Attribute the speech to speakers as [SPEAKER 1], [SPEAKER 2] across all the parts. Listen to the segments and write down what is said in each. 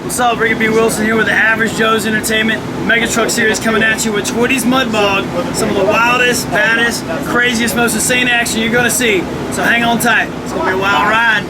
[SPEAKER 1] What's up, Ricky B. Wilson here with the Average Joe's Entertainment Mega Truck Series coming at you with Twitty's Mud Bog. Some of the wildest, baddest, craziest, most insane action you're gonna see. So hang on tight. It's gonna be a wild ride.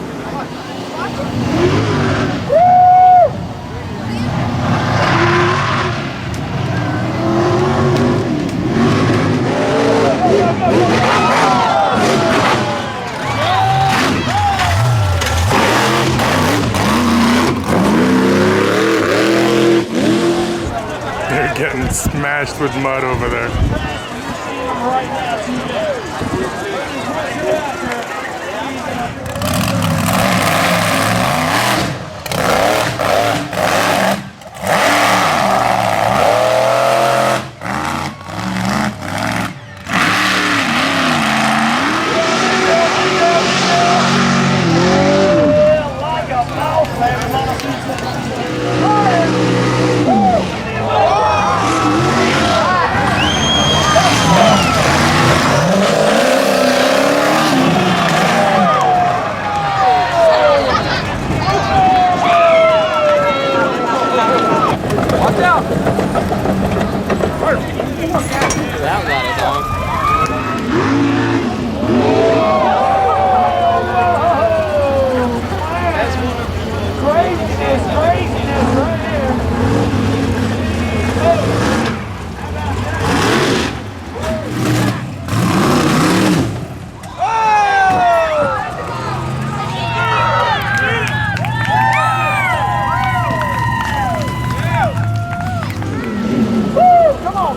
[SPEAKER 2] Getting smashed with mud over there.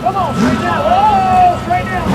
[SPEAKER 3] Come on, straight down. Oh, straight down.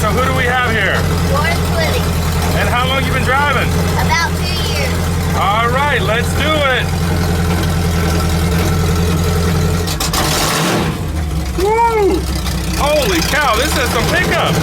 [SPEAKER 2] So who do we have here?
[SPEAKER 4] Twitty.
[SPEAKER 2] And how long you been driving?
[SPEAKER 4] About 2 years.
[SPEAKER 2] All right, let's do it. Woo! Holy cow, this has some pickup.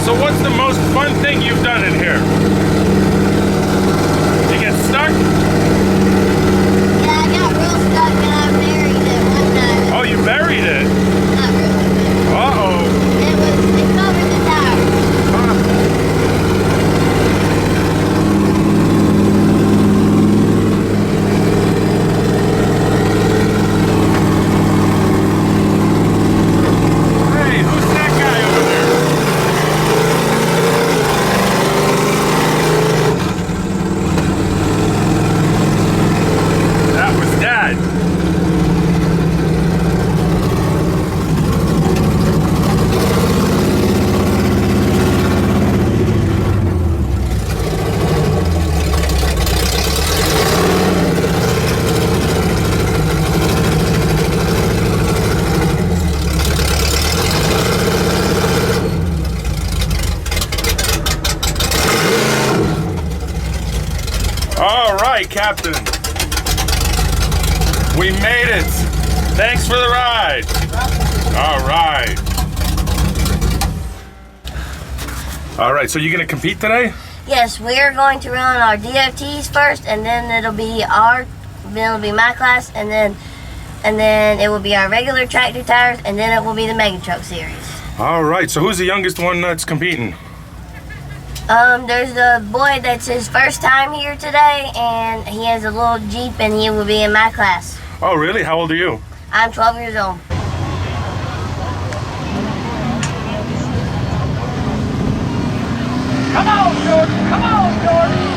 [SPEAKER 2] So what's the most fun thing you've done in here? You get stuck?
[SPEAKER 4] Yeah, I got real stuck and I buried it one time.
[SPEAKER 2] Oh, you buried it?
[SPEAKER 4] Not really.
[SPEAKER 2] Uh-oh.
[SPEAKER 4] It covered the tire.
[SPEAKER 2] Hey, who's that guy over there? That was Dad. All right, Captain. We made it. Thanks for the ride. All right. All right, so you're gonna compete today?
[SPEAKER 4] Yes, we're going to run our DOTs first, and then it'll be my class, and then it will be our regular tractor tires, and then it will be the Mega Truck Series.
[SPEAKER 2] All right, so who's the youngest one that's competing?
[SPEAKER 4] There's a boy that's his first time here today, and he has a little Jeep, and he will be in my class.
[SPEAKER 2] Oh, really? How old are you?
[SPEAKER 4] I'm 12 years old.
[SPEAKER 3] Come on, Jordan. Come on, Jordan.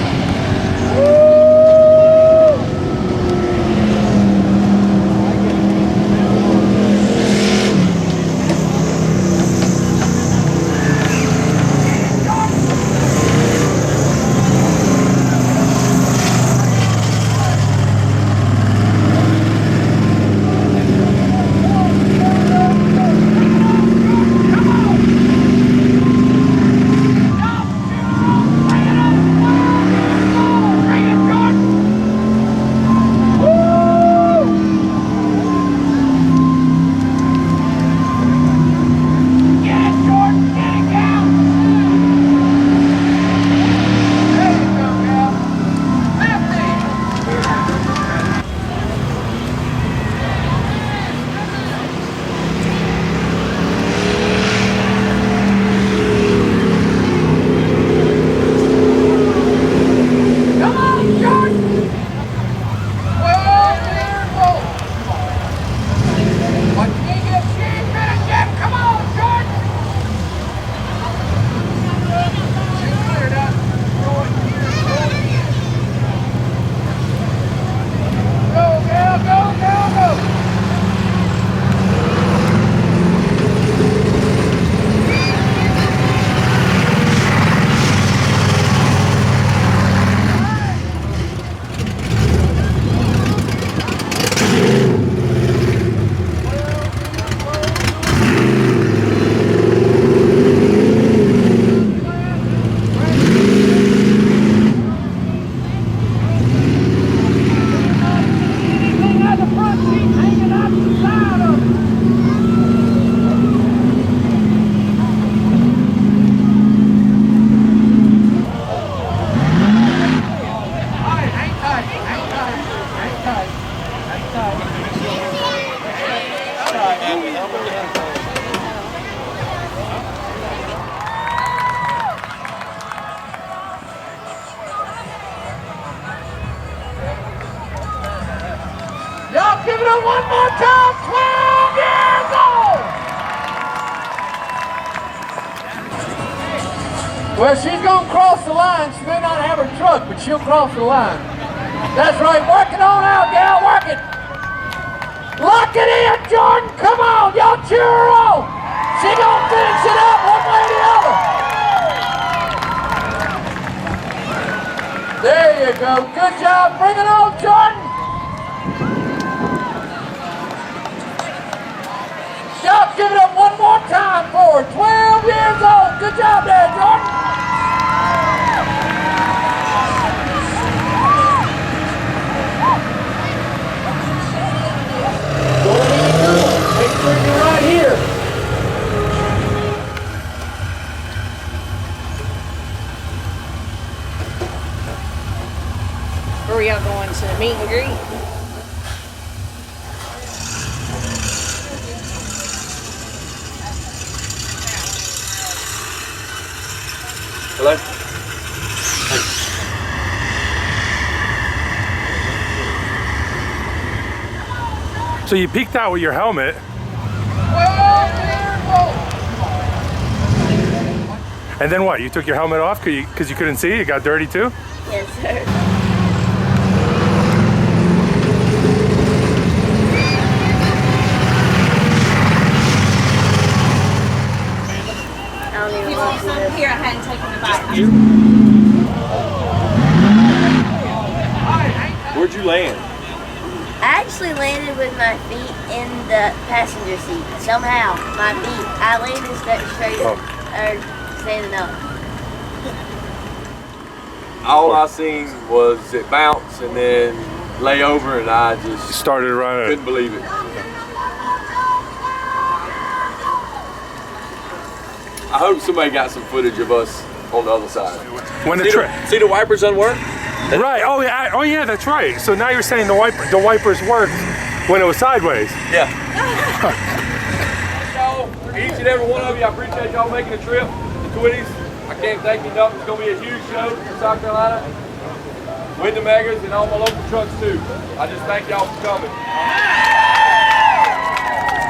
[SPEAKER 3] Y'all give it up one more time. 12 years old. Well, she's going to cross the line. She may not have her truck, but she'll cross the line. That's right. Work it on out, gal. Work it. Lock it in, Jordan. Come on. Y'all cheer her on. She going to finish it up one way or the other. There you go. Good job. Bring it on, Jordan. Y'all give it up one more time for her. 12 years old. Good job there, Jordan. Go ahead and do it. Make sure you're right here.
[SPEAKER 5] Where are y'all going to meet and greet?
[SPEAKER 2] Hello? So you peeked out with your helmet.
[SPEAKER 3] 12 years old.
[SPEAKER 2] And then what? You took your helmet off because you couldn't see? It got dirty too?
[SPEAKER 4] Yes, sir. I don't even want to do this.
[SPEAKER 5] Here, I hadn't taken the bite.
[SPEAKER 2] Where'd you land?
[SPEAKER 4] I actually landed with my feet in the passenger seat. Somehow, my feet, I landed straight or standing up.
[SPEAKER 6] All I seen was it bounce and then lay over, and I just
[SPEAKER 2] Started running.
[SPEAKER 6] couldn't believe it. I hope somebody got some footage of us on the other side.
[SPEAKER 2] When the
[SPEAKER 6] See the wipers unwork?
[SPEAKER 2] right. Oh yeah. Oh yeah. That's right. So now you're saying the wipers worked when it was sideways.
[SPEAKER 6] Yeah. Y'all, each and every one of you, I appreciate y'all making the trip to Twitty's. I can't thank you enough. It's going to be a huge show in South Carolina with the Megas and all my local trucks too. I just thank y'all for coming.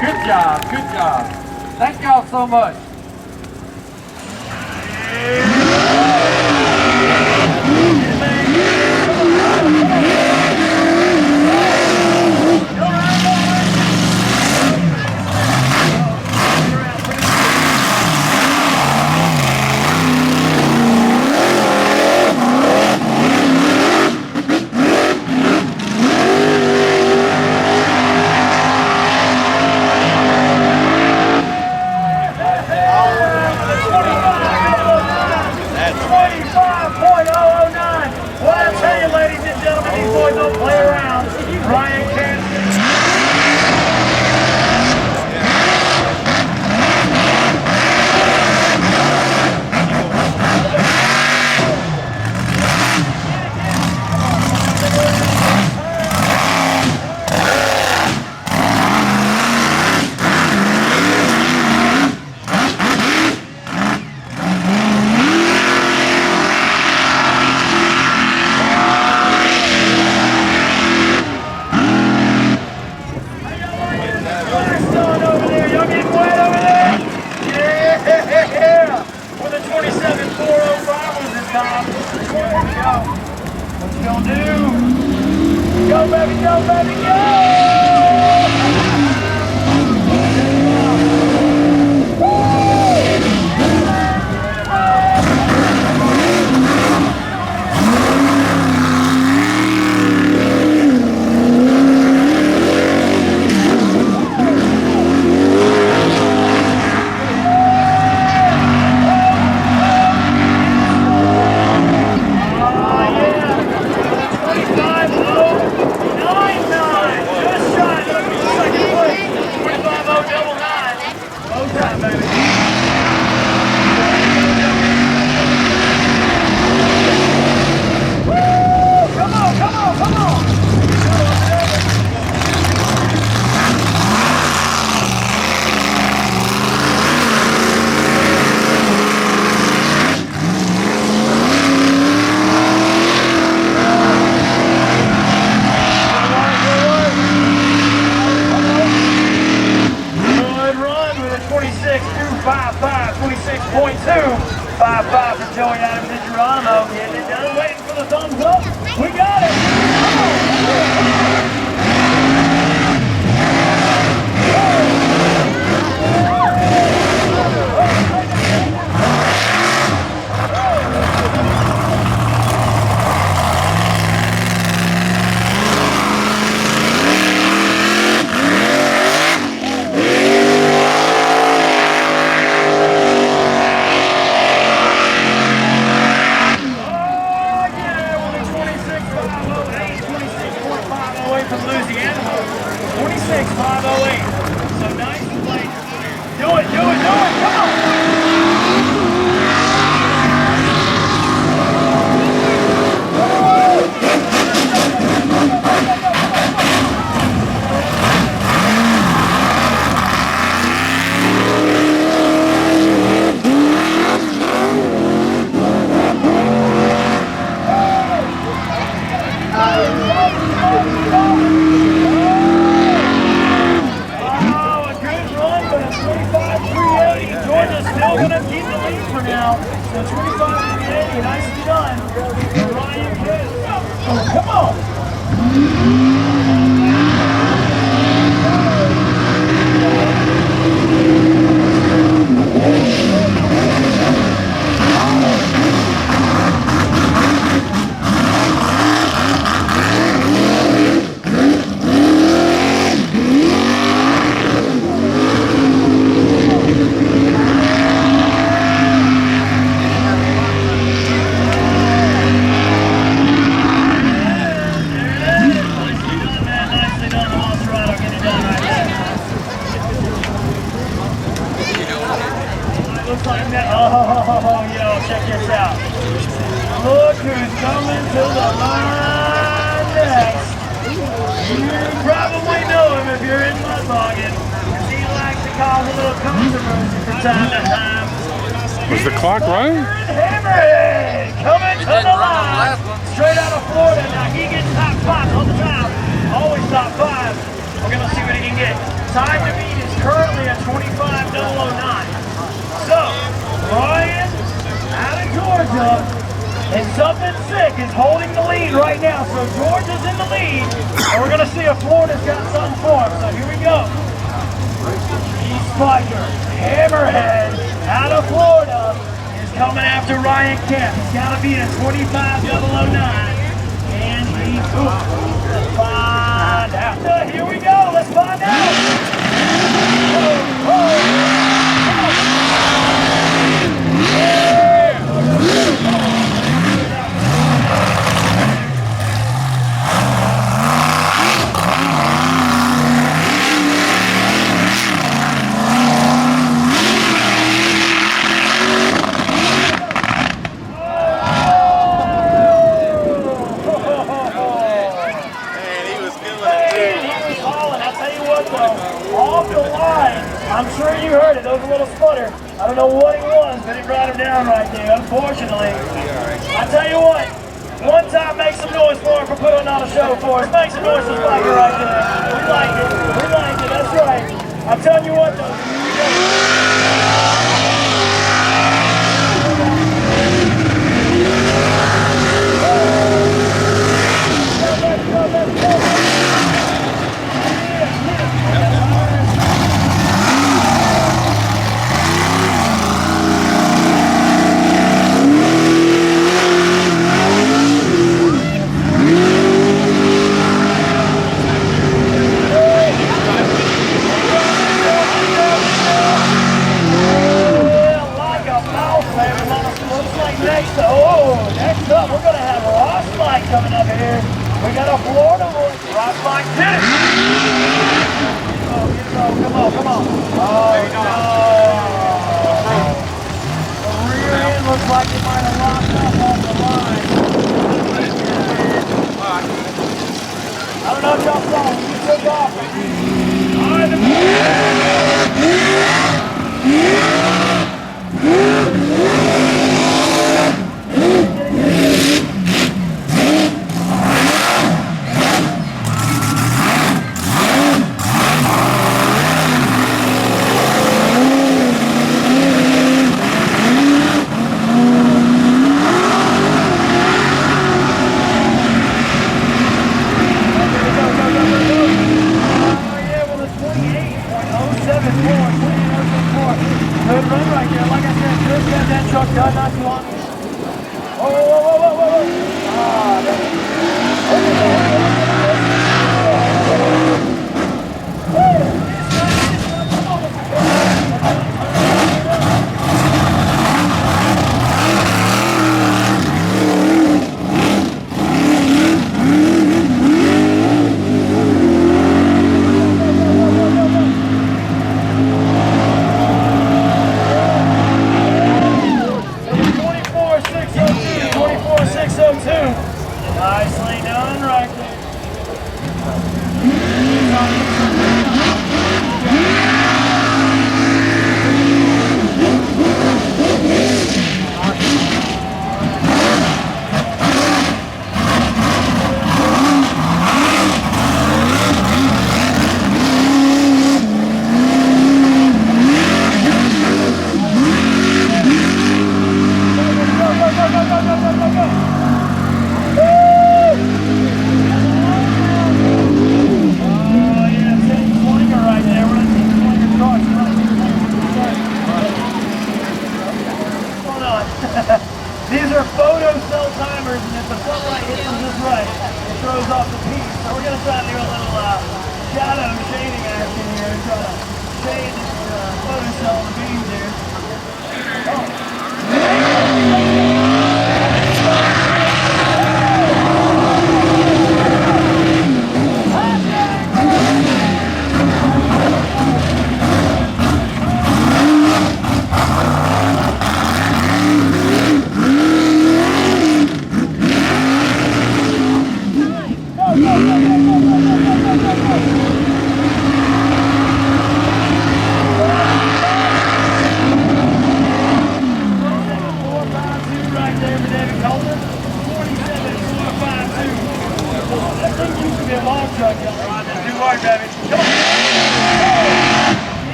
[SPEAKER 3] Good job, good job. Thank y'all so much.
[SPEAKER 1] It looks like that. Oh, yo, check this out. Look who's coming to the line next. You probably know him if you're in Mudboggin, because he likes to cause a little controversy from time to time.
[SPEAKER 2] Was the clock running?
[SPEAKER 1] Hammerhead coming to the line. Straight out of Florida. Now he gets top 5 all the time. Always top 5. We're going to see what he can get. Time to beat is currently at 25.009. So, Ryan out of Georgia and something sick is holding the lead right now. So Georgia's in the lead. And we're going to see if Florida's got something for him. So here we go. East Spiker, Hammerhead out of Florida is coming after Ryan Kemp. He's got to beat a 25.009. And he let's find out. Here we go. Let's find out. Off the line, I'm sure you heard it, there was a little sputter. I don't know what it was, but it brought him down right there, unfortunately. I tell you what, one time make some noise for him for putting on a show for us. Make some noise for Spiker right there. We like it, that's right. I'm telling you what though, let's go. Next up, we're going to have Ross Mike coming up here. We got a Florida boy. Ross Mike did it. Come on. Oh, no. The rear end looks like it might have locked up on the line. I don't know if y'all saw him. He took off. All right, good run right there. Like I said, Chris got that truck done not too long. Whoa. Ah,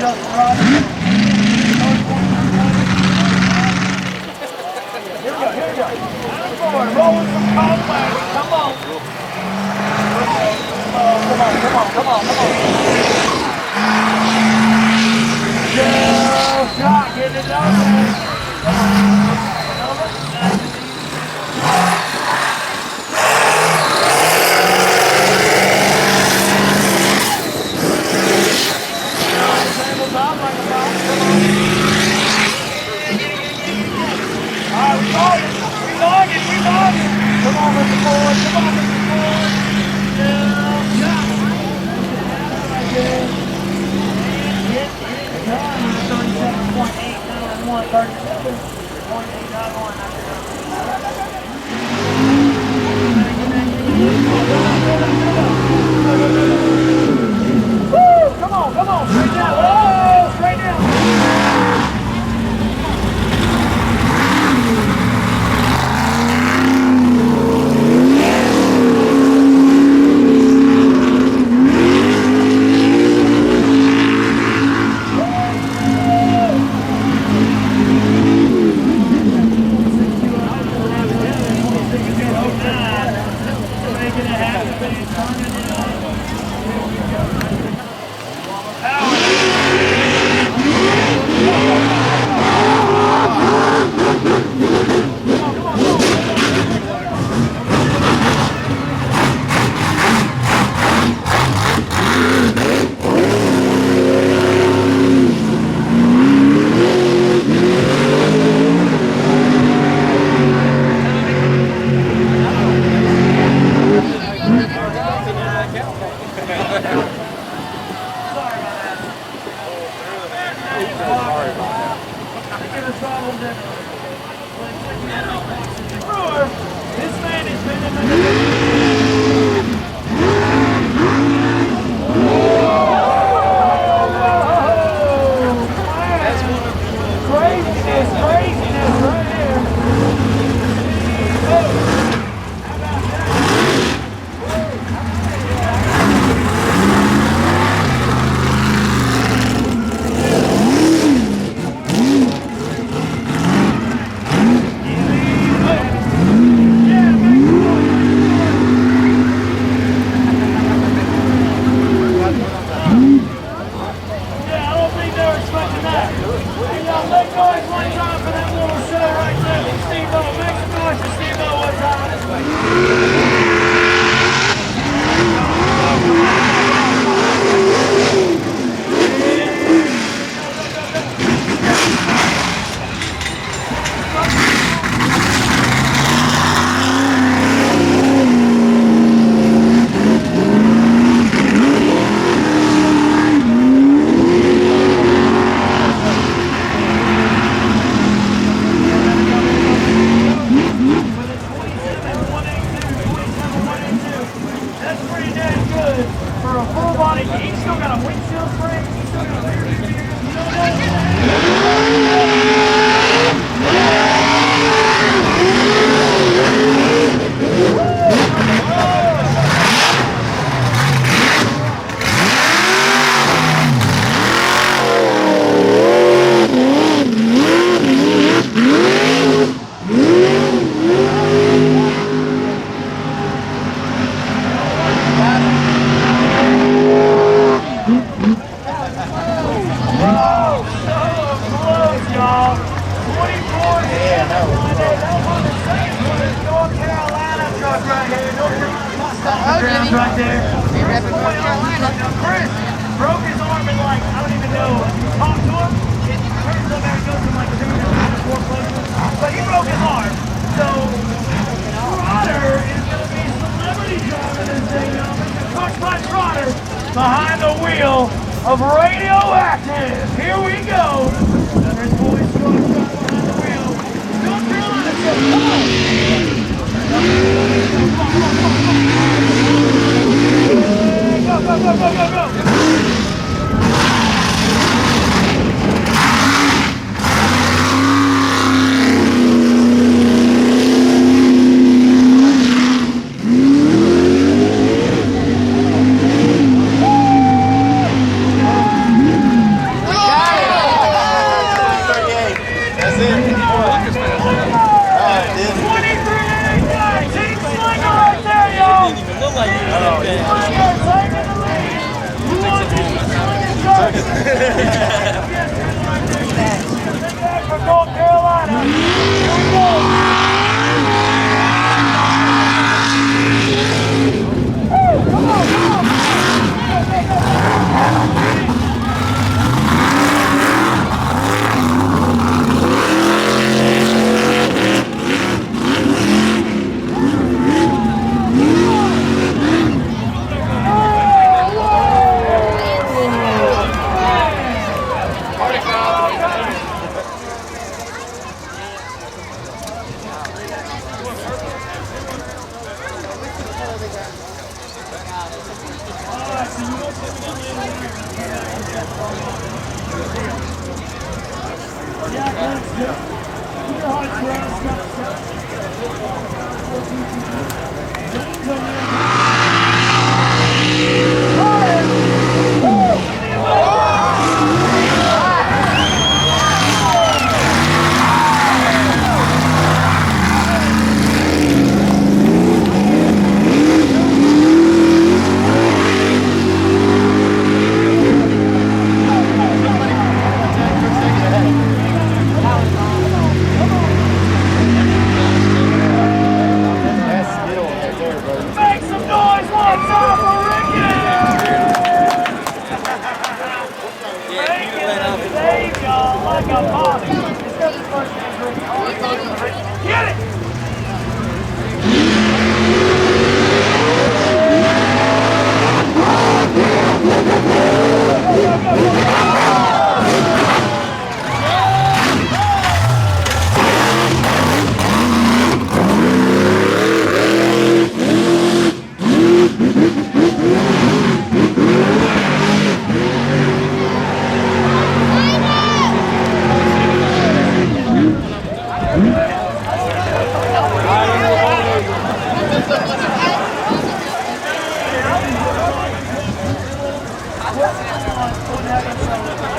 [SPEAKER 3] Rolling some cold waves. Come on. Come on. Good shot. Getting it done, man. Come on, Mr. Ford. Yeah, shot. Right there. Hit. Time is 37.891. 37.891. Woo! Come on. Straight down. Oh, straight down. Right there. Chris broke his arm in like, I don't even know, talk to him. It turns up there, goes in like 2 or 4 places. But he broke his arm. So, Trotter is going to be celebrity driver this day, y'all. Coached by Trotter behind the wheel of Radioactive. Here we go. There's boys behind the wheel. North Carolina, come on. Go.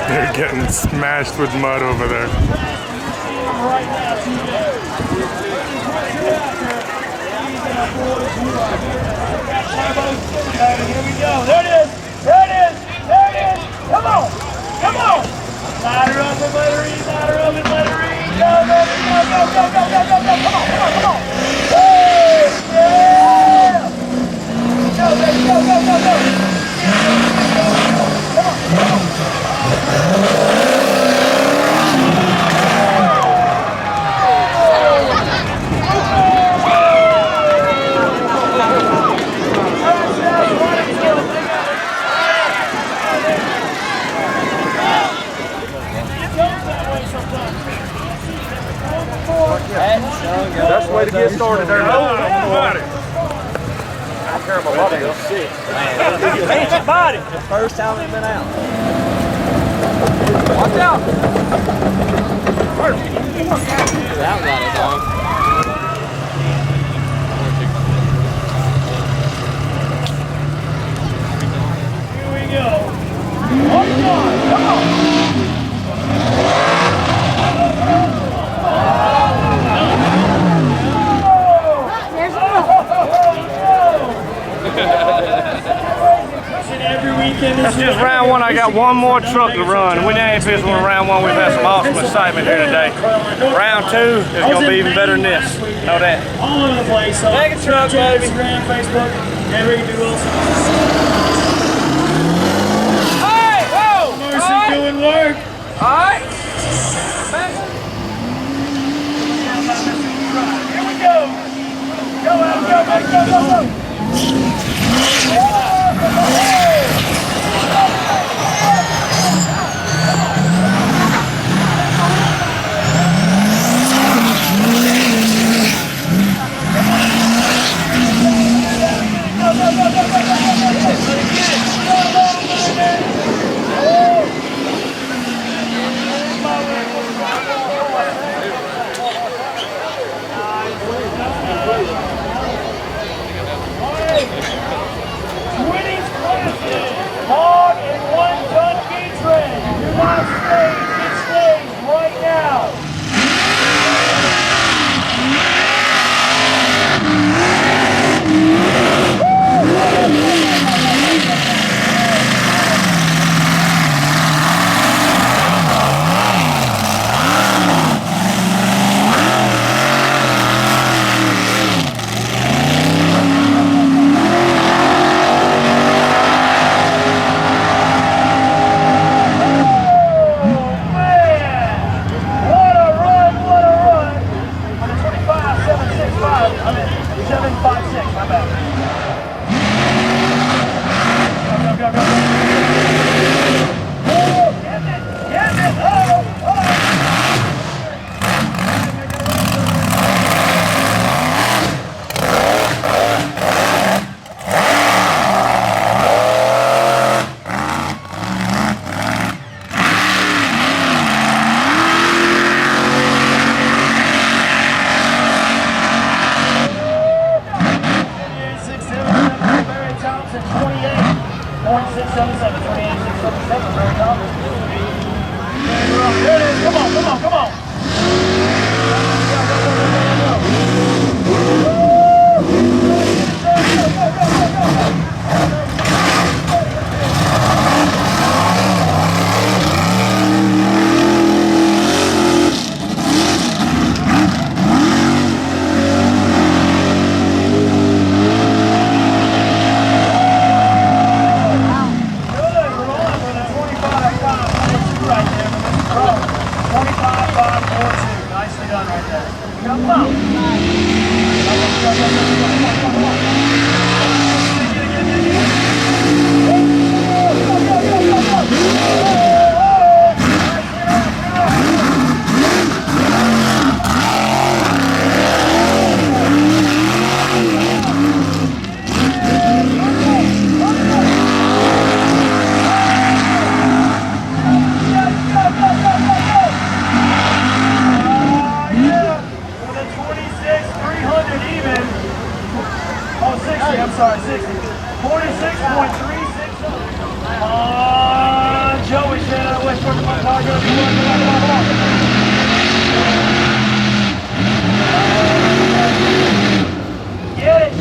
[SPEAKER 2] They're getting smashed with mud over there.
[SPEAKER 3] Here we go. There it is. There it is. There it is. Come on. Come on. Ladder up and let her in. Ladder up and let her in. Go, go, go, go, go, go, go, go, go. Come on, come on, come on. Hey, yeah. Go, baby, go, go, go, go. Come on, come on.
[SPEAKER 6] That's the way to get started there.
[SPEAKER 2] Everybody.
[SPEAKER 6] I care about a lot of this.
[SPEAKER 3] Paint your body.
[SPEAKER 7] First time we've been out.
[SPEAKER 6] Watch out.
[SPEAKER 7] That got it on.
[SPEAKER 3] Here we go. Come on, come on.
[SPEAKER 8] That's just round one. I got one more truck to run. We ain't finished with round one. We've had some awesome excitement here today. Round two is going to be even better than this. Know that.
[SPEAKER 1] All over the place. So
[SPEAKER 8] Mega truck, baby.
[SPEAKER 1] Instagram, Facebook, and we can do also.
[SPEAKER 6] Hey, whoa.
[SPEAKER 1] Mercy doing work.
[SPEAKER 6] All right.
[SPEAKER 3] Here we go. Go out, go, go, go, go, go. Twitty's Classic, hog and 1 ton beach red. Do not stay, get staged right now. There it is. Come on, come on, come on. I'm sorry, 60. 46.36. Joey said I went towards my car. Get it.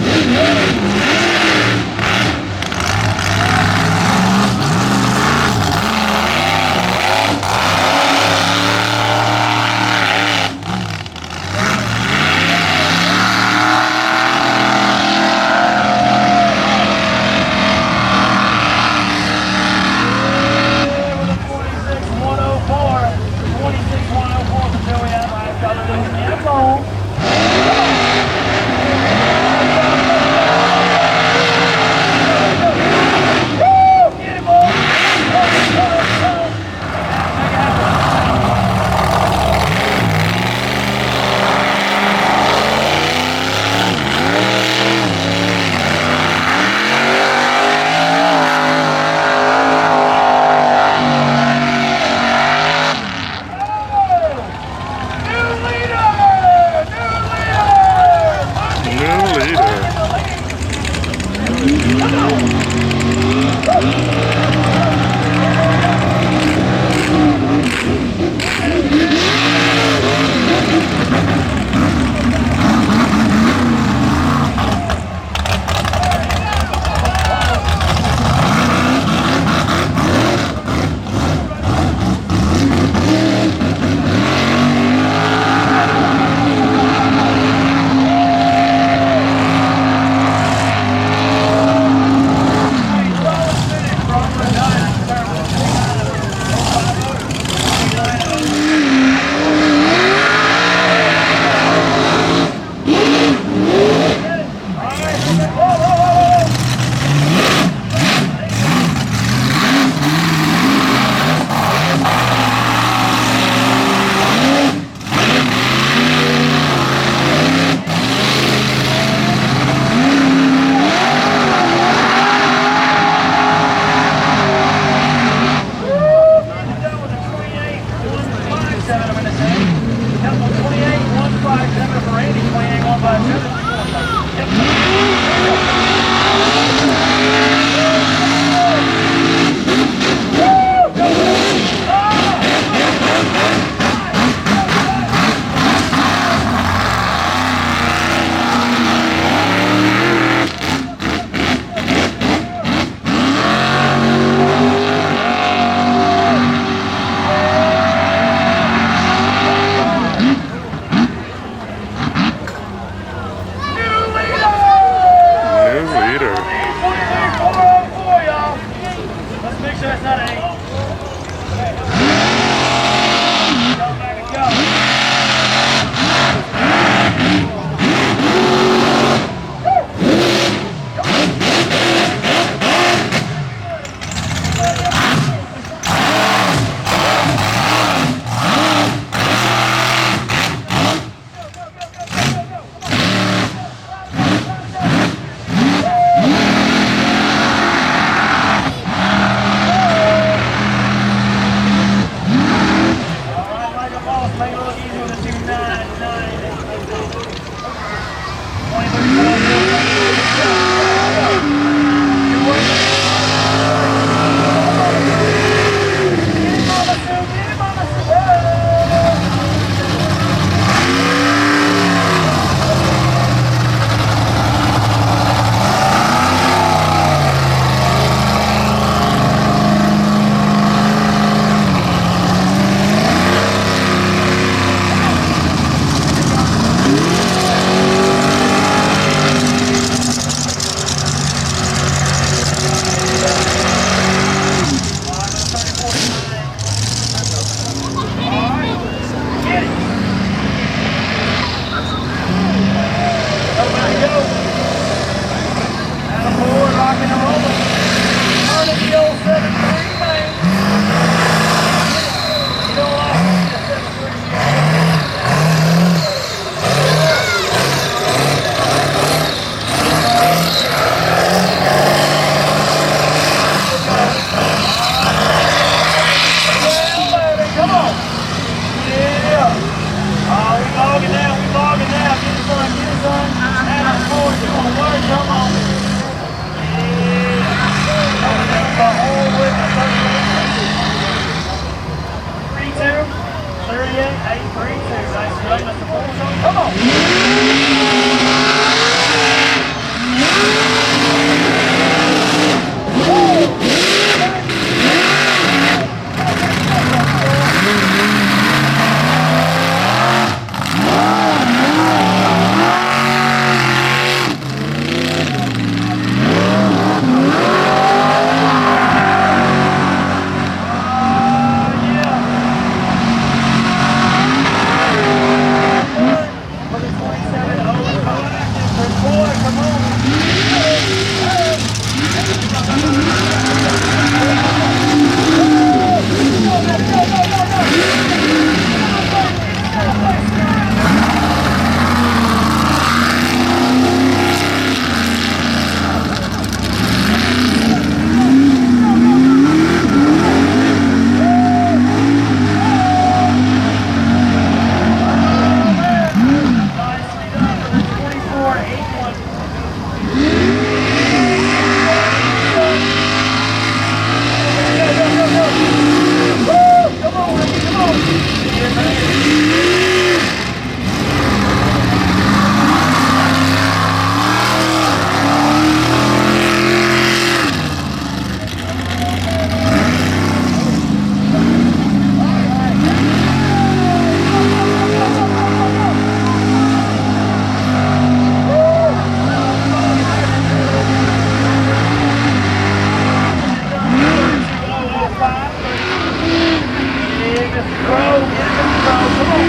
[SPEAKER 3] Mr. Crow. Get it, Mr. Crow.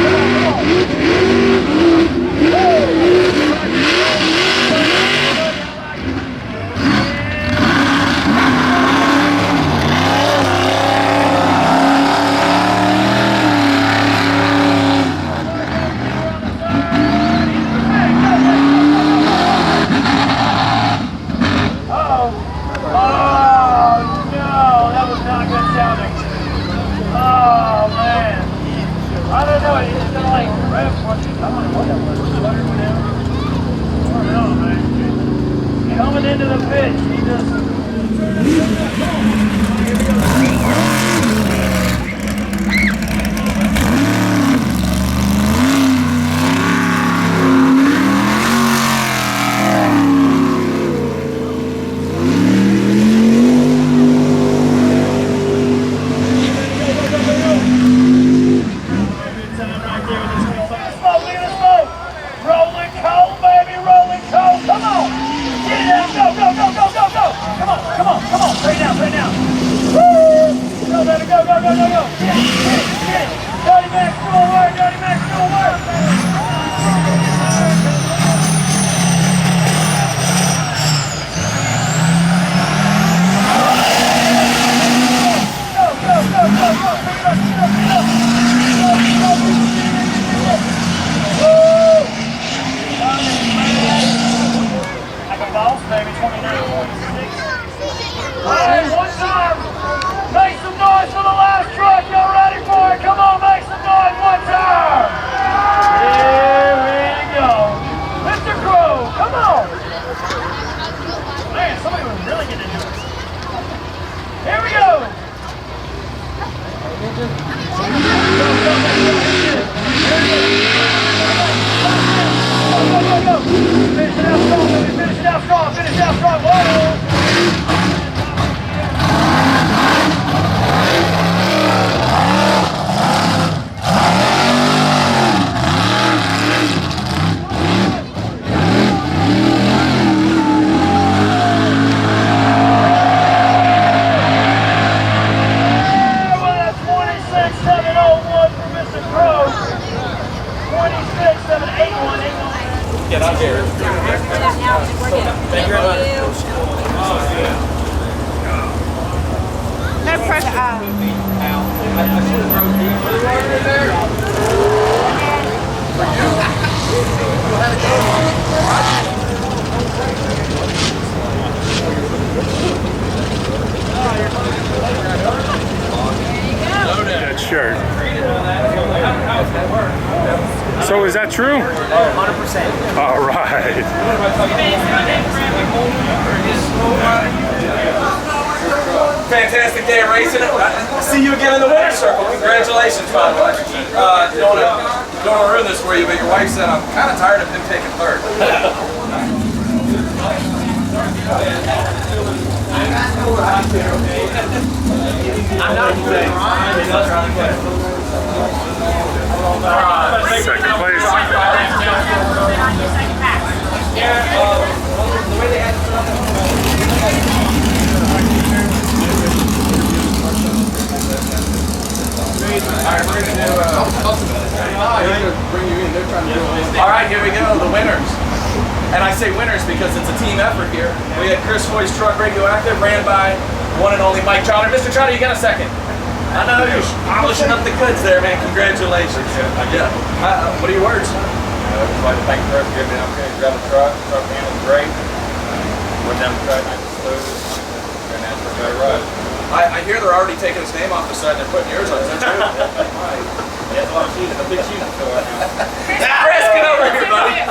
[SPEAKER 3] Come on, come on, come coming into the pitch, he just...
[SPEAKER 2] That shirt. So is that true?
[SPEAKER 7] 100%.
[SPEAKER 2] All right.
[SPEAKER 6] Fantastic day of racing. See you again in the winner's circle. Congratulations, by the way. Don't want to ruin this for you, but your wife said I'm kind of tired of him taking third. I'm not
[SPEAKER 2] Second place.
[SPEAKER 6] All right, here we go, the winners. And I say winners because it's a team effort here. We had Chris Hoy's truck Radioactive, ran by one and only Mike Trotter. Mr. Trotter, you got a second? I know you're polishing up the goods there, man. Congratulations. Yeah. What are your words?
[SPEAKER 9] I'd like to thank Chris for giving me an opportunity to drive the truck. The truck handles great. Went down the track nice and smooth. And that's for a better ride.
[SPEAKER 6] I hear they're already taking his name off the side and they're putting yours on. Is that true?
[SPEAKER 9] Yeah, a big shooting show right now.
[SPEAKER 6] Chris, get over here, buddy.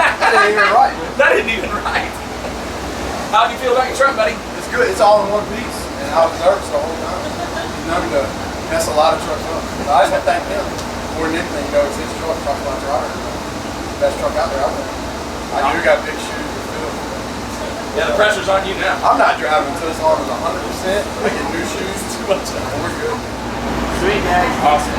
[SPEAKER 3] That ain't even right.
[SPEAKER 6] That isn't even right. How do you feel about your truck, buddy?
[SPEAKER 10] It's good. It's all in one piece. And I was nervous the whole time. You know, to mess a lot of trucks up. But I just want to thank him. More than anything, you know, it's his truck, talking about driver. Best truck out there, I think. I do got big shoes to fill.
[SPEAKER 6] Yeah, the pressure's on you now.
[SPEAKER 10] I'm not driving until this arm is 100%. I get new shoes. Too much. We're good.
[SPEAKER 6] Sweet, man. Awesome.